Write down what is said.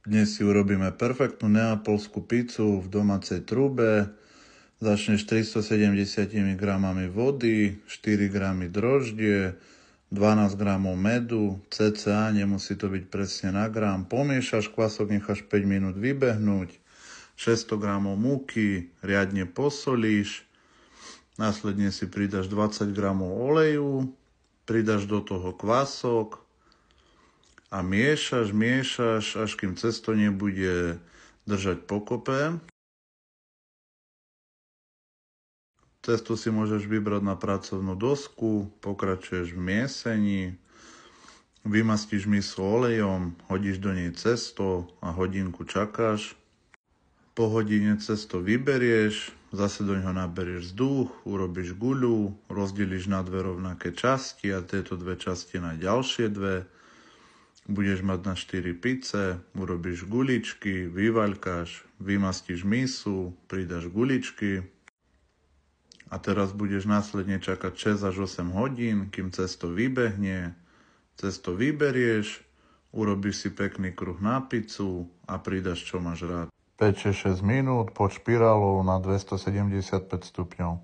Dnes si urobíme perfektnú neapolskú pizzu v domácej trúbe. Začneš 370 g vody, 4 g droždie, 12 g medu, cca, nemusí to byť presne na gram. Pomiešaš kvasok, necháš 5 minút vybehnúť, 600 g múky, riadne posolíš, následne si pridáš 20 g oleju, pridáš do toho kvasok, a miešaš, až kým cesto nebude držať pokope. Cesto si môžeš vybrať na pracovnú dosku, pokračuješ v miesení, vymastíš misu olejom, hodíš do nej cesto a hodinku čakáš. Po hodine cesto vyberieš, zase do ňoho naberieš vzduch, urobíš guľu, rozdeliš na dve rovnaké časti a tieto dve časti na ďalšie dve. Budeš mať na 4 pice, urobíš guličky, vyvaľkáš, vymastíš misu, pridáš guličky a teraz budeš následne čakať 6 až 8 hodín, kým cesto vybehne. Cesto vyberieš, urobíš si pekný kruh na pizzu a pridáš čo máš rád. 5-6 minút pod špirálou na 275 stupňov.